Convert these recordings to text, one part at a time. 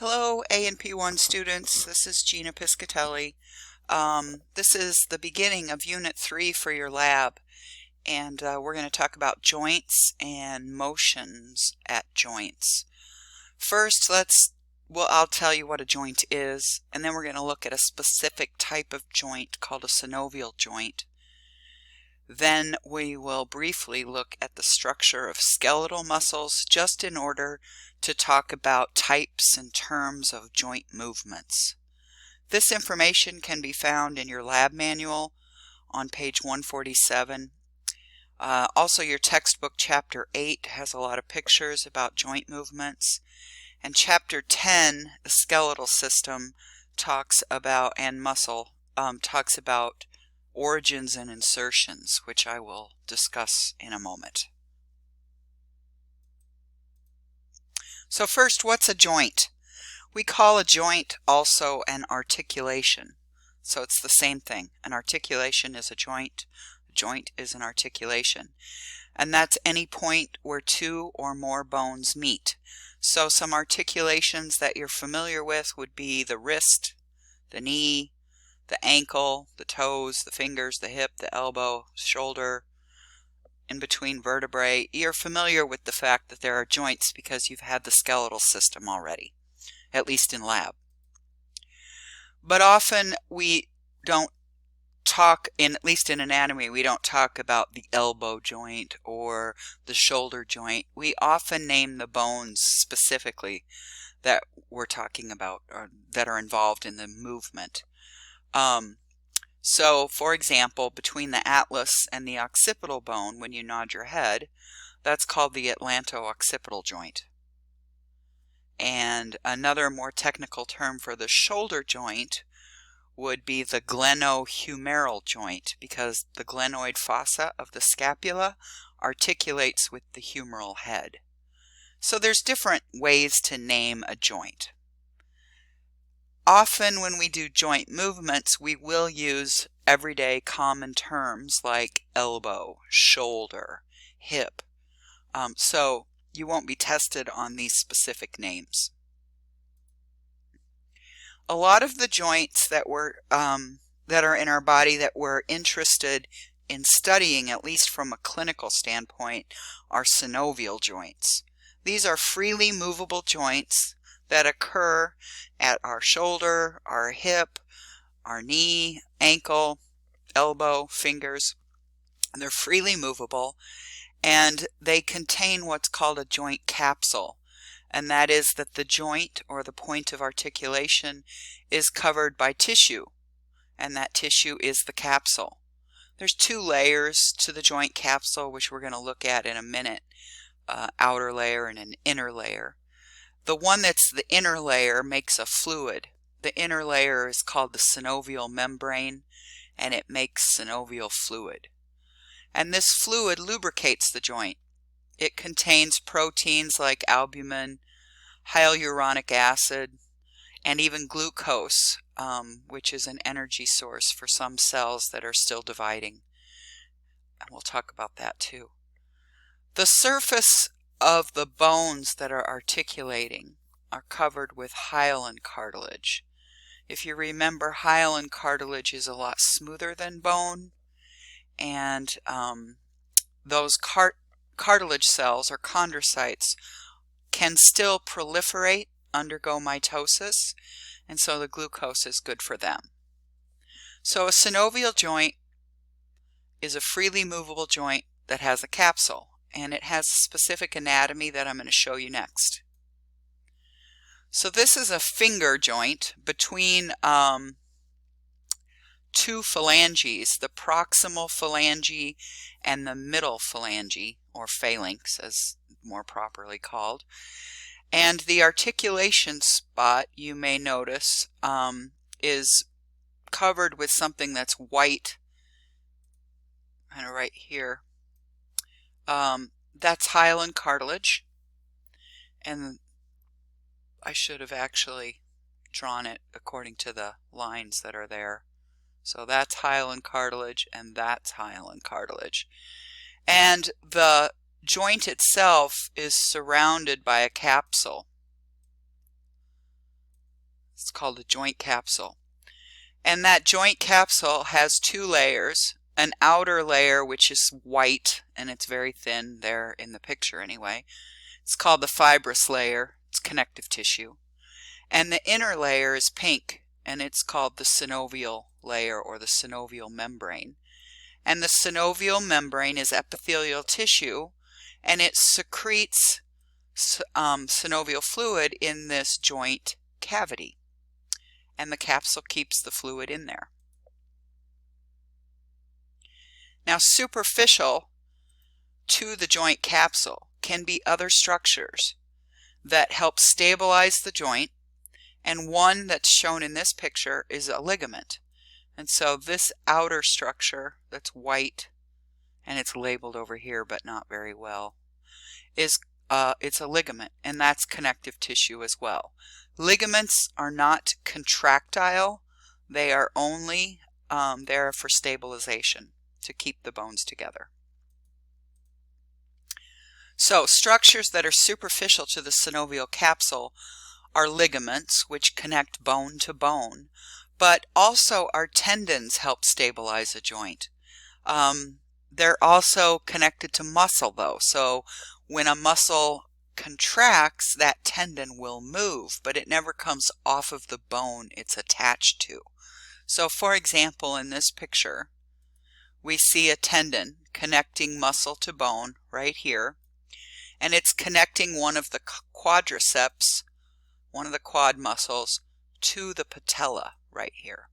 Hello, A and P1 students. This is Gina Piscatelli. This is the beginning of Unit 3 for your lab, and we're going to talk about joints and motions at joints. First, I'll tell you what a joint is, and then we're going to look at a specific type of joint called a synovial joint. Then we will briefly look at the structure of skeletal muscles just in order to talk about types and terms of joint movements. This information can be found in your lab manual on page 147. Also, your textbook chapter 8 has a lot of pictures about joint movements. And chapter 10, the skeletal system, talks about origins and insertions, which I will discuss in a moment. So first, what's a joint? We call a joint also an articulation. So it's the same thing. An articulation is a joint. A joint is an articulation. And that's any point where two or more bones meet. So some articulations that you're familiar with would be the wrist, the knee, the ankle, the toes, the fingers, the hip, the elbow, shoulder, in between vertebrae. You're familiar with the fact that there are joints because you've had the skeletal system already, at least in lab. But often we don't talk, at least in anatomy, we don't talk about the elbow joint or the shoulder joint. We often name the bones specifically that we're talking about or that are involved in the movement. So, for example, between the atlas and the occipital bone, when you nod your head, that's called the atlanto-occipital joint. And another more technical term for the shoulder joint would be the glenohumeral joint, because the glenoid fossa of the scapula articulates with the humeral head. So there's different ways to name a joint. Often when we do joint movements, we will use everyday common terms like elbow, shoulder, hip. So you won't be tested on these specific names. A lot of the joints that are in our body that we're interested in studying, at least from a clinical standpoint, are synovial joints. These are freely movable joints that occur at our shoulder, our hip, our knee, ankle, elbow, fingers. They're freely movable, and they contain what's called a joint capsule, and that is that the joint or the point of articulation is covered by tissue, and that tissue is the capsule. There's two layers to the joint capsule, which we're going to look at in a minute, outer layer and an inner layer. The one that's the inner layer makes a fluid. The inner layer is called the synovial membrane, and it makes synovial fluid. And this fluid lubricates the joint. It contains proteins like albumin, hyaluronic acid, and even glucose, which is an energy source for some cells that are still dividing. And we'll talk about that too. The surface of the bones that are articulating are covered with hyaline cartilage. If you remember, hyaline cartilage is a lot smoother than bone, and those cartilage cells or chondrocytes can still proliferate, undergo mitosis, and so the glucose is good for them. So a synovial joint is a freely movable joint that has a capsule, and it has a specific anatomy that I'm going to show you next. So this is a finger joint between two phalanges, the proximal phalange and the middle phalange, or phalanx as more properly called. And the articulation spot, you may notice, is covered with something that's white, kind of right here. That's hyaline cartilage, and I should have actually drawn it according to the lines that are there. So that's hyaline cartilage, and that's hyaline cartilage. And the joint itself is surrounded by a capsule. It's called a joint capsule. And that joint capsule has two layers, an outer layer which is white and it's very thin there in the picture anyway. It's called the fibrous layer. It's connective tissue. And the inner layer is pink and it's called the synovial layer or the synovial membrane. And the synovial membrane is epithelial tissue and it secretes synovial fluid in this joint cavity. And the capsule keeps the fluid in there. Now, superficial to the joint capsule can be other structures that help stabilize the joint, and one that's shown in this picture is a ligament. And so this outer structure that's white, and it's labeled over here but not very well, is it's a ligament, and that's connective tissue as well. Ligaments are not contractile. They are only there for stabilization, to keep the bones together. So structures that are superficial to the synovial capsule are ligaments, which connect bone to bone, but also our tendons help stabilize a joint. They're also connected to muscle though, so when a muscle contracts, that tendon will move, but it never comes off of the bone it's attached to. So for example, in this picture, we see a tendon connecting muscle to bone right here, and it's connecting one of the quadriceps, one of the quad muscles, to the patella right here.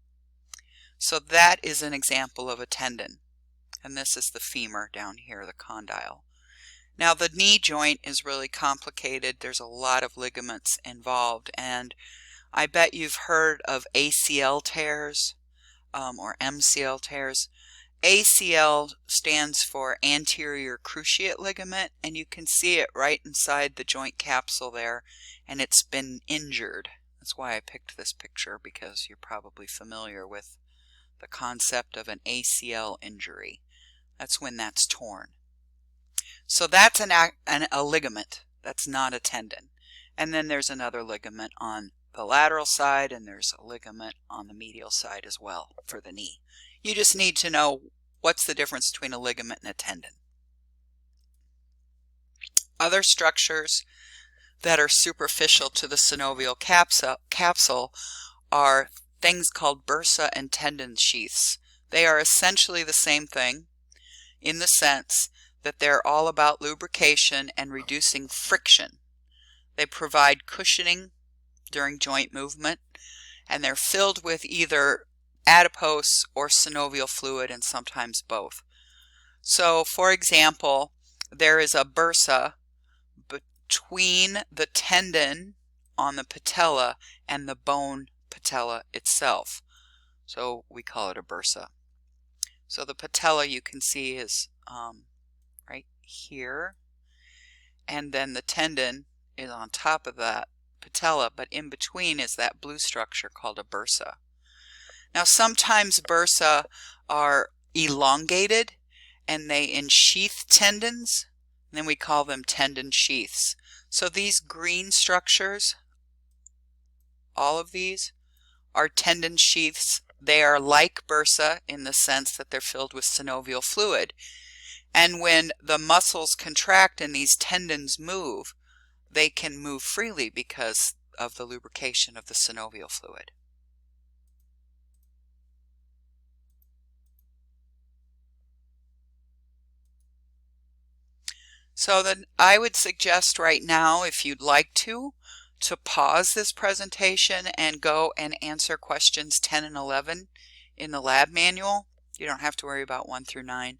So that is an example of a tendon, and this is the femur down here, the condyle. Now the knee joint is really complicated. There's a lot of ligaments involved, and I bet you've heard of ACL tears or MCL tears. ACL stands for anterior cruciate ligament, and you can see it right inside the joint capsule there, and it's been injured. That's why I picked this picture, because you're probably familiar with the concept of an ACL injury. That's when that's torn. So that's a ligament. That's not a tendon. And then there's another ligament on the lateral side, and there's a ligament on the medial side as well for the knee. You just need to know what's the difference between a ligament and a tendon. Other structures that are superficial to the synovial capsule are things called bursa and tendon sheaths. They are essentially the same thing in the sense that they're all about lubrication and reducing friction. They provide cushioning during joint movement, and they're filled with either adipose or synovial fluid, and sometimes both. So for example, there is a bursa between the tendon on the patella and the bone patella itself. So we call it a bursa. So the patella, you can see, is right here, and then the tendon is on top of that patella, but in between is that blue structure called a bursa. Now sometimes bursa are elongated and they ensheath tendons, and then we call them tendon sheaths. So these green structures, all of these, are tendon sheaths. They are like bursa in the sense that they're filled with synovial fluid. And when the muscles contract and these tendons move, they can move freely because of the lubrication of the synovial fluid. So then I would suggest right now, if you'd like to pause this presentation and go and answer questions 10 and 11 in the lab manual. You don't have to worry about 1 through 9.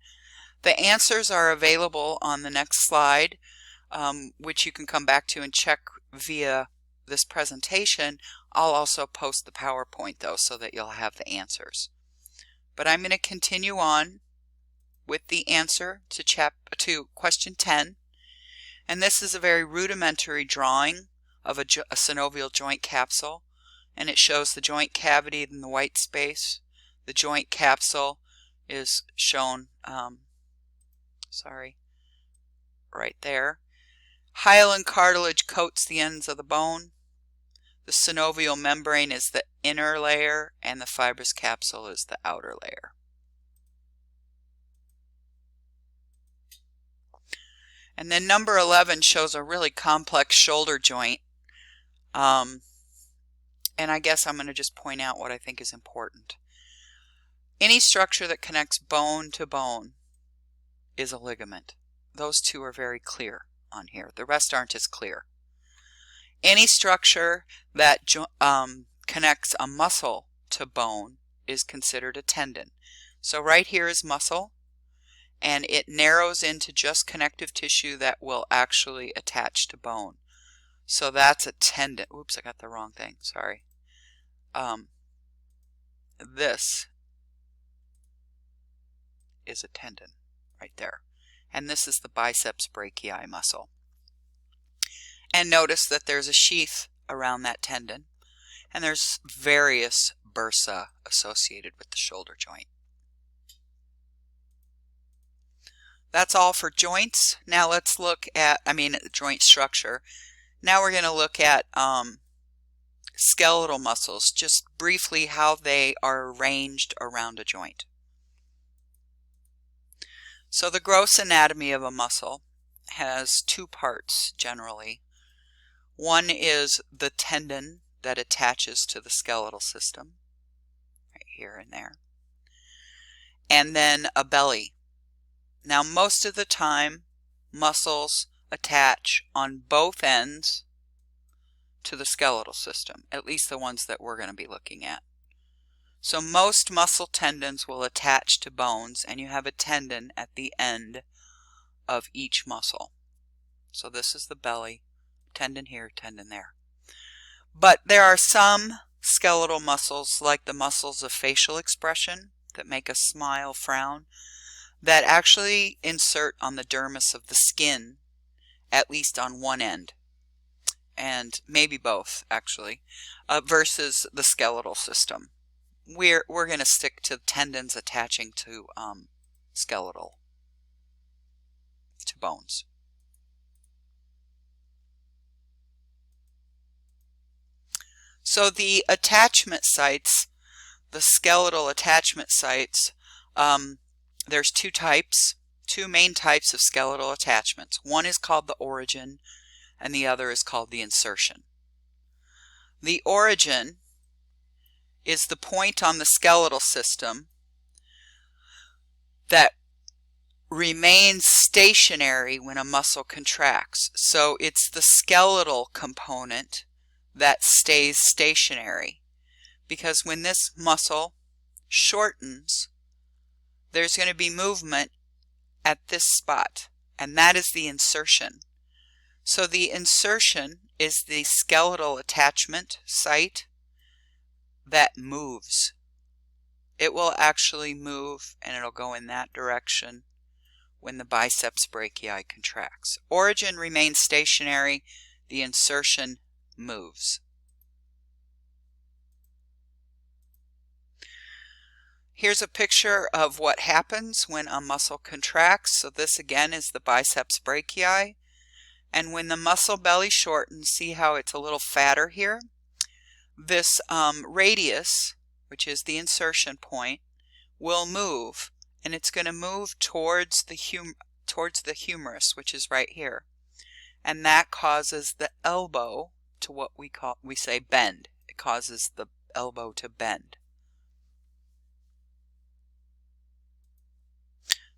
The answers are available on the next slide, which you can come back to and check via this presentation. I'll also post the PowerPoint though, so that you'll have the answers. But I'm going to continue on with the answer to question 10, and this is a very rudimentary drawing of a synovial joint capsule, and it shows the joint cavity in the white space. The joint capsule is shown right there. Hyaline cartilage coats the ends of the bone. The synovial membrane is the inner layer and the fibrous capsule is the outer layer. And then number 11 shows a really complex shoulder joint. And I guess I'm going to just point out what I think is important. Any structure that connects bone to bone is a ligament. Those two are very clear on here. The rest aren't as clear. Any structure that connects a muscle to bone is considered a tendon. So right here is muscle, and it narrows into just connective tissue that will actually attach to bone. So that's a tendon. Oops, I got the wrong thing. Sorry. This is a tendon right there. And this is the biceps brachii muscle. And notice that there's a sheath around that tendon, and there's various bursa associated with the shoulder joint. That's all for joints. Now let's look at, joint structure. Now we're going to look at skeletal muscles, just briefly how they are arranged around a joint. So the gross anatomy of a muscle has two parts generally. One is the tendon that attaches to the skeletal system, right here and there, and then a belly. Now most of the time muscles attach on both ends to the skeletal system, at least the ones that we're going to be looking at. So most muscle tendons will attach to bones, and you have a tendon at the end of each muscle. So this is the belly, tendon here, tendon there. But there are some skeletal muscles, like the muscles of facial expression that make us smile, frown, that actually insert on the dermis of the skin, at least on one end, and maybe both actually, versus the skeletal system. We're going to stick to tendons attaching to skeletal, to bones. So the attachment sites, the skeletal attachment sites, there's two main types of skeletal attachments. One is called the origin, and the other is called the insertion. The origin is the point on the skeletal system that remains stationary when a muscle contracts. So it's the skeletal component that stays stationary, because when this muscle shortens, there's going to be movement at this spot, and that is the insertion. So the insertion is the skeletal attachment site that moves. It will actually move, and it'll go in that direction when the biceps brachii contracts. Origin remains stationary, the insertion moves. Here's a picture of what happens when a muscle contracts. So this again is the biceps brachii. And when the muscle belly shortens, see how it's a little fatter here? This radius, which is the insertion point, will move, and it's going to move towards the humerus, which is right here. And that causes the elbow to what we say bend. It causes the elbow to bend.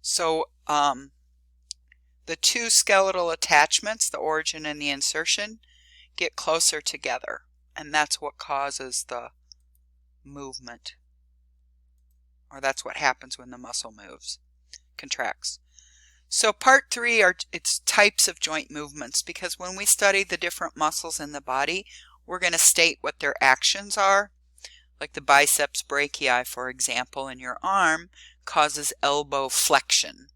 So the two skeletal attachments, the origin and the insertion, get closer together, and that's what causes the movement, or that's what happens when the muscle moves, contracts. So part 3 are its types of joint movements, because when we study the different muscles in the body, we're going to state what their actions are. Like the biceps brachii, for example, in your arm causes elbow flexion.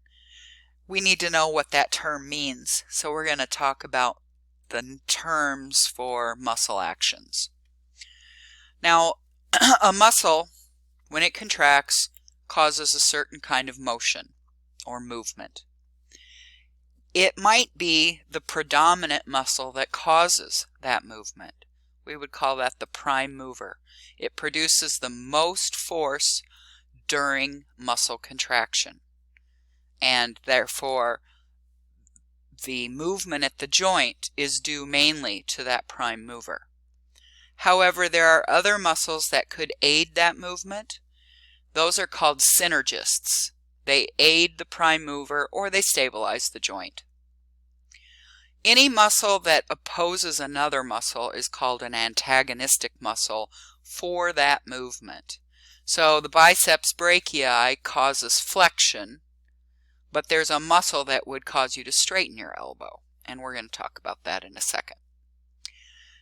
We need to know what that term means, so we're going to talk about the terms for muscle actions. Now, a muscle, when it contracts, causes a certain kind of motion or movement. It might be the predominant muscle that causes that movement, we would call that the prime mover. It produces the most force during muscle contraction, and therefore the movement at the joint is due mainly to that prime mover. However, there are other muscles that could aid that movement. Those are called synergists. They aid the prime mover or they stabilize the joint. Any muscle that opposes another muscle is called an antagonistic muscle for that movement. So the biceps brachii causes flexion, but there's a muscle that would cause you to straighten your elbow, and we're going to talk about that in a second.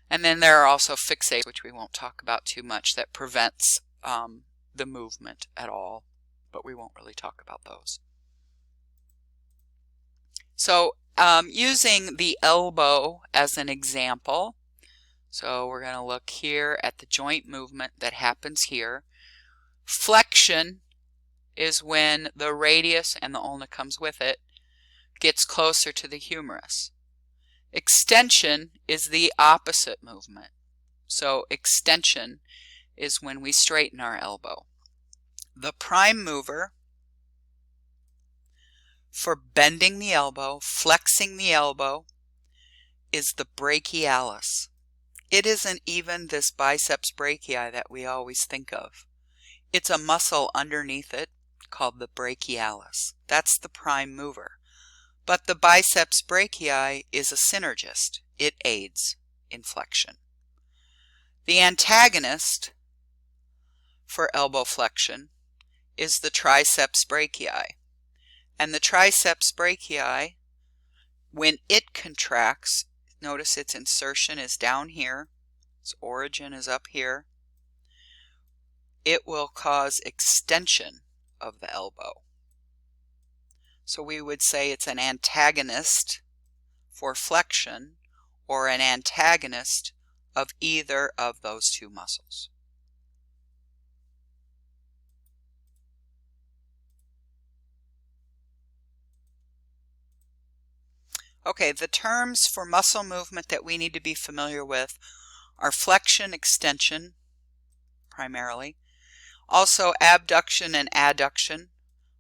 And then there are also fixators, which we won't talk about too much, that prevents the movement at all, but we won't really talk about those. So using the elbow as an example, so we're going to look here at the joint movement that happens here. Flexion is when the radius, and the ulna comes with it, gets closer to the humerus. Extension is the opposite movement. So extension is when we straighten our elbow. The prime mover for bending the elbow, flexing the elbow, is the brachialis. It isn't even this biceps brachii that we always think of. It's a muscle underneath it called the brachialis. That's the prime mover. But the biceps brachii is a synergist. It aids in flexion. The antagonist for elbow flexion is the triceps brachii. And the triceps brachii, when it contracts, notice its insertion is down here, its origin is up here, it will cause extension of the elbow. So we would say it's an antagonist for flexion or an antagonist of either of those two muscles. Okay, the terms for muscle movement that we need to be familiar with are flexion, extension, primarily. Also abduction and adduction,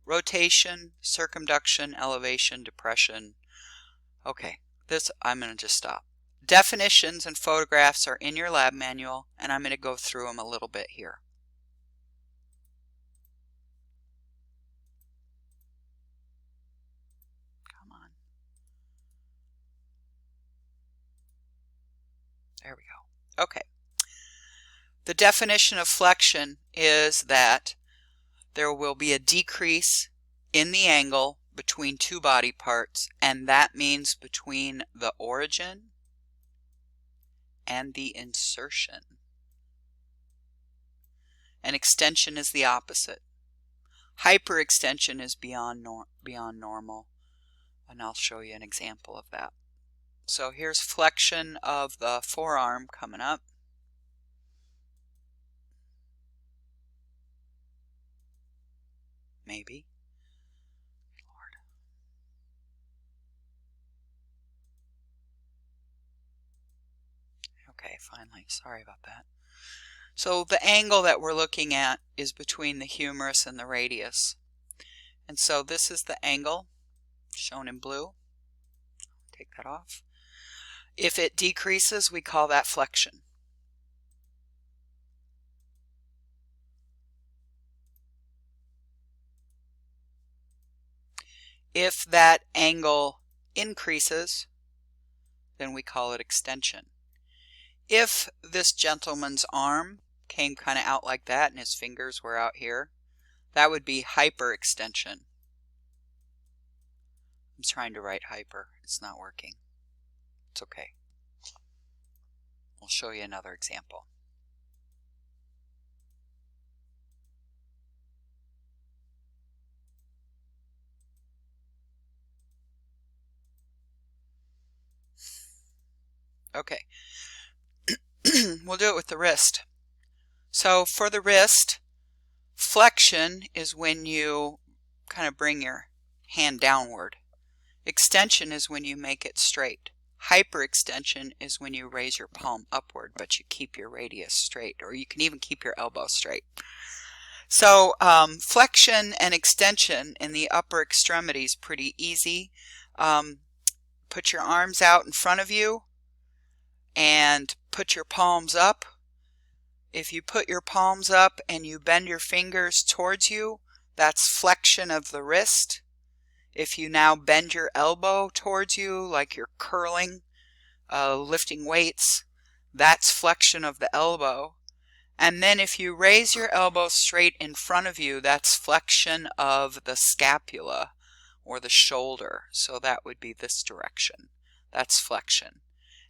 rotation, circumduction, elevation, depression. Okay, this I'm going to just stop. Definitions and photographs are in your lab manual, and I'm going to go through them a little bit here. Come on. There we go. Okay. The definition of flexion is that there will be a decrease in the angle between two body parts, and that means between the origin and the insertion. And extension is the opposite. Hyperextension is beyond normal, and I'll show you an example of that. So here's flexion of the forearm coming up. Maybe. Lord. Okay, finally. Sorry about that. So the angle that we're looking at is between the humerus and the radius. And so this is the angle shown in blue. Take that off. If it decreases, we call that flexion. If that angle increases, then we call it extension. If this gentleman's arm came kind of out like that and his fingers were out here, that would be hyperextension. I'm trying to write hyper. It's not working. It's okay. We'll show you another example. Okay. We'll do it with the wrist. So for the wrist, flexion is when you kind of bring your hand downward. Extension is when you make it straight. Hyperextension is when you raise your palm upward, but you keep your radius straight, or you can even keep your elbow straight. So flexion and extension in the upper extremities, pretty easy. Put your arms out in front of you and put your palms up. If you put your palms up and you bend your fingers towards you, that's flexion of the wrist. If you now bend your elbow towards you like you're curling, lifting weights, that's flexion of the elbow. And then if you raise your elbow straight in front of you, that's flexion of the scapula or the shoulder. So that would be this direction. That's flexion.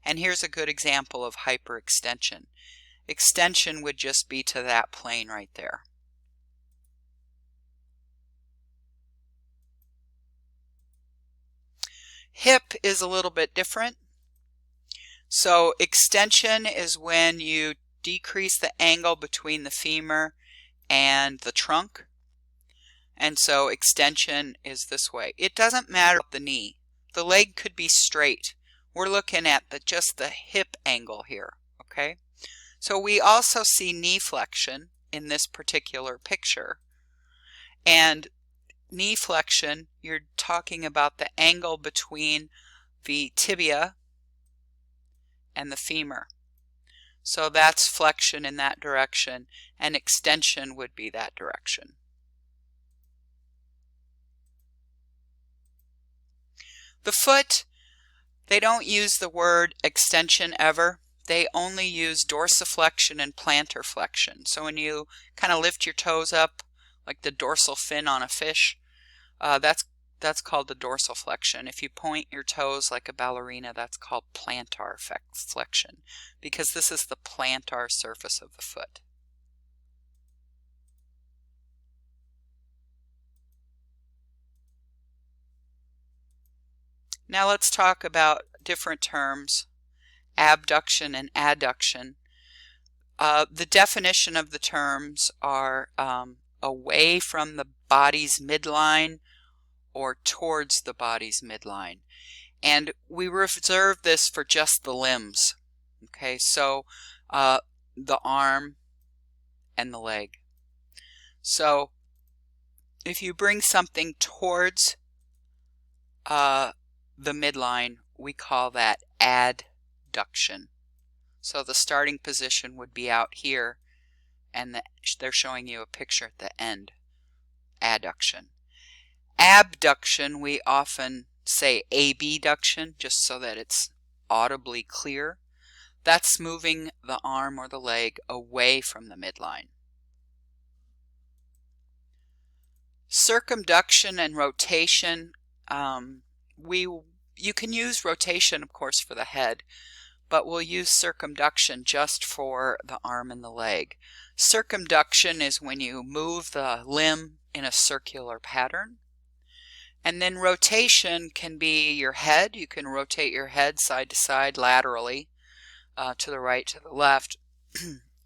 And here's a good example of hyperextension. Extension would just be to that plane right there. Hip is a little bit different. So extension is when you decrease the angle between the femur and the trunk. And so extension is this way. It doesn't matter the knee. The leg could be straight. We're looking at just the hip angle here, okay? So we also see knee flexion in this particular picture. And knee flexion, you're talking about the angle between the tibia and the femur. So that's flexion in that direction, and extension would be that direction. The foot, they don't use the word extension ever. They only use dorsiflexion and plantar flexion. So when you kind of lift your toes up like the dorsal fin on a fish, that's called the dorsal flexion. If you point your toes like a ballerina, that's called plantar flexion, because this is the plantar surface of the foot. Now let's talk about different terms, abduction and adduction. The definition of the terms are away from the body's midline or towards the body's midline. And we reserve this for just the limbs. Okay, so the arm and the leg. So if you bring something towards the midline, we call that adduction. So the starting position would be out here, and they're showing you a picture at the end. Adduction. Abduction, we often say abduction, just so that it's audibly clear. That's moving the arm or the leg away from the midline. Circumduction and rotation. You can use rotation, of course, for the head, but we'll use circumduction just for the arm and the leg. Circumduction is when you move the limb in a circular pattern. And then rotation can be your head. You can rotate your head side to side laterally, to the right, to the left.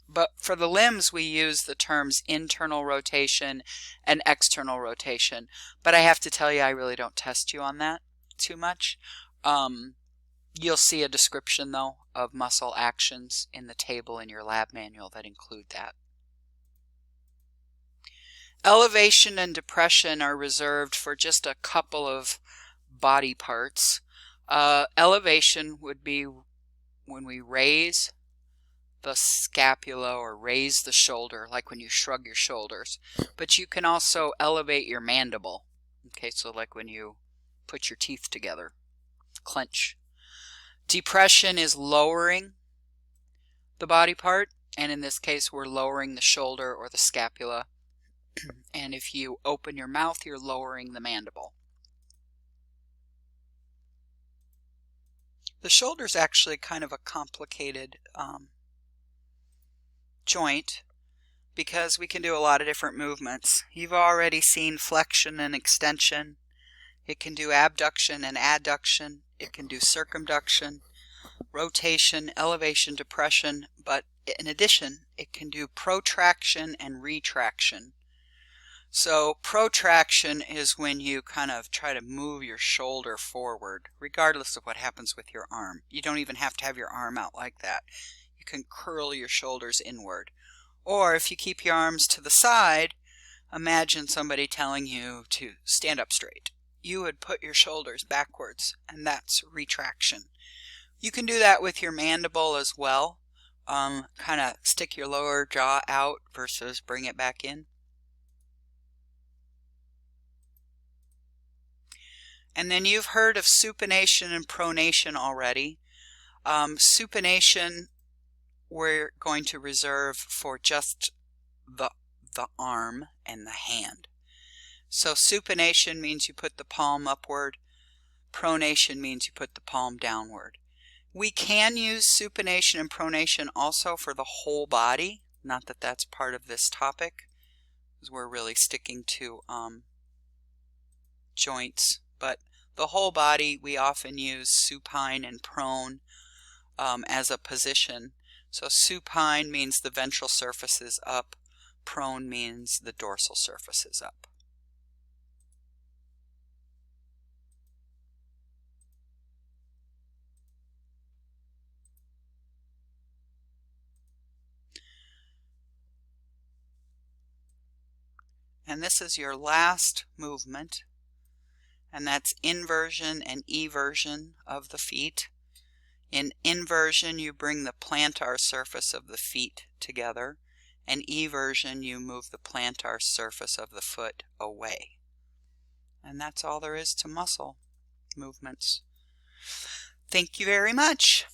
But for the limbs, we use the terms internal rotation and external rotation. But I have to tell you, I really don't test you on that too much. You'll see a description, though, of muscle actions in the table in your lab manual that include that. Elevation and depression are reserved for just a couple of body parts. Elevation would be when we raise the scapula or raise the shoulder, like when you shrug your shoulders. But you can also elevate your mandible. Okay, so like when you put your teeth together, clench. Depression is lowering the body part, and in this case we're lowering the shoulder or the scapula. And if you open your mouth, you're lowering the mandible. The shoulder is actually kind of a complicated joint because we can do a lot of different movements. You've already seen flexion and extension. It can do abduction and adduction. It can do circumduction, rotation, elevation, depression, but in addition, it can do protraction and retraction. So protraction is when you kind of try to move your shoulder forward, regardless of what happens with your arm. You don't even have to have your arm out like that. You can curl your shoulders inward. Or if you keep your arms to the side, imagine somebody telling you to stand up straight. You would put your shoulders backwards, and that's retraction. You can do that with your mandible as well. Kind of stick your lower jaw out versus bring it back in. And then you've heard of supination and pronation already. Supination we're going to reserve for just the arm and the hand. So supination means you put the palm upward. Pronation means you put the palm downward. We can use supination and pronation also for the whole body. Not that that's part of this topic, because we're really sticking to joints. But the whole body, we often use supine and prone as a position. So supine means the ventral surface is up. Prone means the dorsal surface is up. And this is your last movement, and that's inversion and eversion of the feet. In inversion, you bring the plantar surface of the feet together, and eversion, you move the plantar surface of the foot away. And that's all there is to muscle movements. Thank you very much.